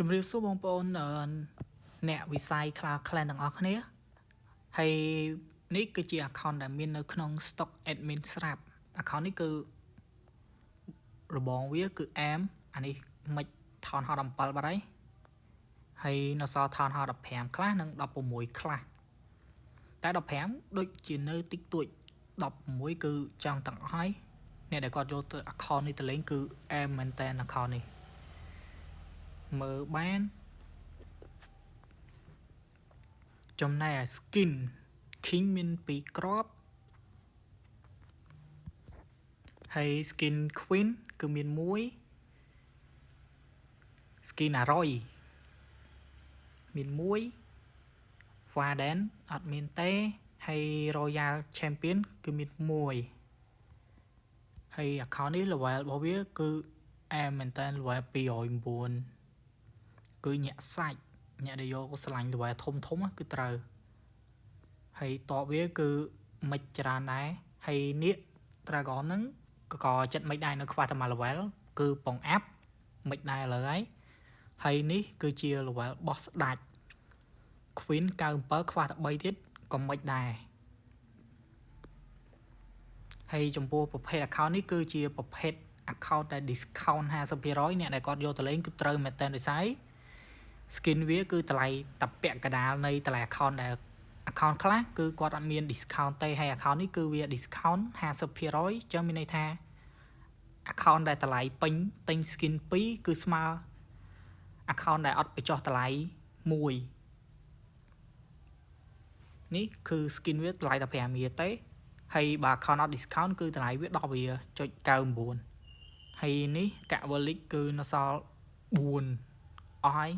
ជំរាបសួរបងប្អូនអ្នកវិស័យ Cloud Clan ទាំងអស់គ្នាហើយនេះគឺជា account ដែលមាននៅក្នុង stock admin ស្រាប់ account នេះគឺរបងវាគឺ AM អានេះមិនថនហត់7បាត់ហើយហើយនៅសល់ថនហត់15ខ្លះនិង16ខ្លះតែ15ដូចជានៅតិចតួច16គឺចង់ទាំងអស់ហើយអ្នកដែលគាត់យកទៅ account នេះទៅលេងគឺ AM មែនតើ account នេះមើលបានចំណែក skin king មាន2គ្រាប់ហើយ skin queen គឺមាន1 skin Aroy មាន1 Warden អត់មានទេហើយ Royal Champion គឺមាន1ហើយ account នេះ level របស់វាគឺ មែនតើ level 209គឺញាក់សាច់អ្នកដែលយកស្រឡាញ់ level ធំគឺត្រូវហើយតបវាគឺមិនច្រើនដែរហើយនេះ Dragon ហ្នឹងក៏ចិត្តមិនដែរនៅខ្វះតែមួយ level គឺពងអាប់មិនដែរឥឡូវហើយនេះគឺជា level boss ស្ដាច់ Queen 97ខ្វះតែ3ទៀតក៏មិនដែរហើយចំពោះប្រភេទ account នេះគឺជាប្រភេទ account ដែល discount 50% អ្នកដែលគាត់យកទៅលេងគឺត្រូវមែនតើដូចស្អី skin វាគឺតម្លៃតែពាក់កណ្ដាលនៃតម្លៃ account ដែល account ខ្លះគឺគាត់អត់មាន discount ទេហើយ account នេះគឺវា discount 50% ចឹងមានន័យថា account ដែលតម្លៃពេញទិញ skin 2គឺស្មើ account ដែលអត់បញ្ចុះតម្លៃ1នេះគឺ skin វាតម្លៃតែ5រៀលទេហើយបើ account អត់ discount គឺតម្លៃវា10រៀល.99ហើយនេះកាក់ Verlic គឺនៅសល់4អស់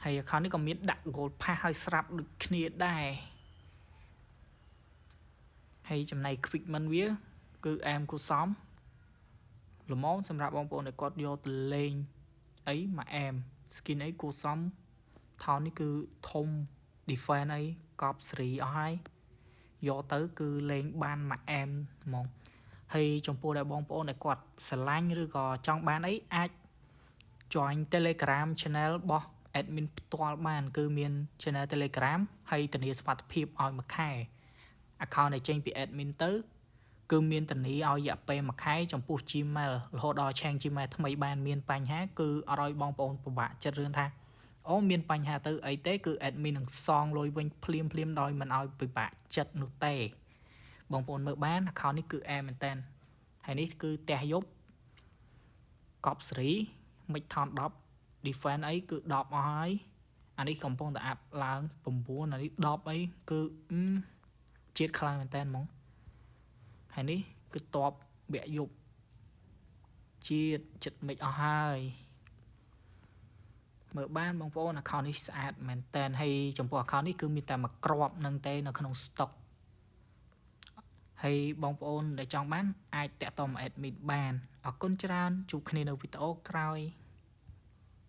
ហើយ account នេះក៏មានដាក់ gold pass ឲ្យស្រាប់ដូចគ្នាដែរហើយចំណែក equipment វាគឺអែមគួរសមល្មមសម្រាប់បងប្អូនដែលគាត់យកទៅលេងអីមកអែម skin អីគួរសមថោននេះគឺធំ defense អីកប់សេរីអស់ហើយយកទៅគឺលេងបានមកអែមហ្មងហើយចំពោះដែលបងប្អូនដែលគាត់ស្រឡាញ់ឬក៏ចង់បានអីអាច join Telegram channel របស់ admin ផ្ទាល់បានគឺមាន channel Telegram ហើយធានាសុវត្ថិភាពឲ្យមួយខែ account ដែលចេញពី admin ទៅគឺមានធានាឲ្យរយៈពេលមួយខែចំពោះ Gmail រហូតដល់ change Gmail ថ្មីបានមានបញ្ហាគឺអត់ឲ្យបងប្អូនពិបាកចិត្តរឿងថាអូមានបញ្ហាទៅអីទេគឺ admin នឹងសងលុយវិញភ្លាមដោយមិនឲ្យពិបាកចិត្តនោះទេបងប្អូនមើលបាន account នេះគឺអែមមែនតើហើយនេះគឺផ្ទះយប់កប់សេរីមិនថន10 defense អីគឺ10អស់ហើយអានេះកំពុងតែអាប់ឡើង9អានេះ10អីគឺជាតិខ្លាំងមែនតើហ្មងហើយនេះគឺតបវគ្គយប់ជាតិចិត្តមិនអស់ហើយមើលបានបងប្អូន account នេះស្អាតមែនតើហើយចំពោះ account នេះគឺមានតែមួយគ្រាប់នឹងទេនៅក្នុង stock ហើយបងប្អូនដែលចង់បានអាចតាក់ទងមក admin បានអរគុណច្រើនជួបគ្នានៅវីដេអូក្រោយ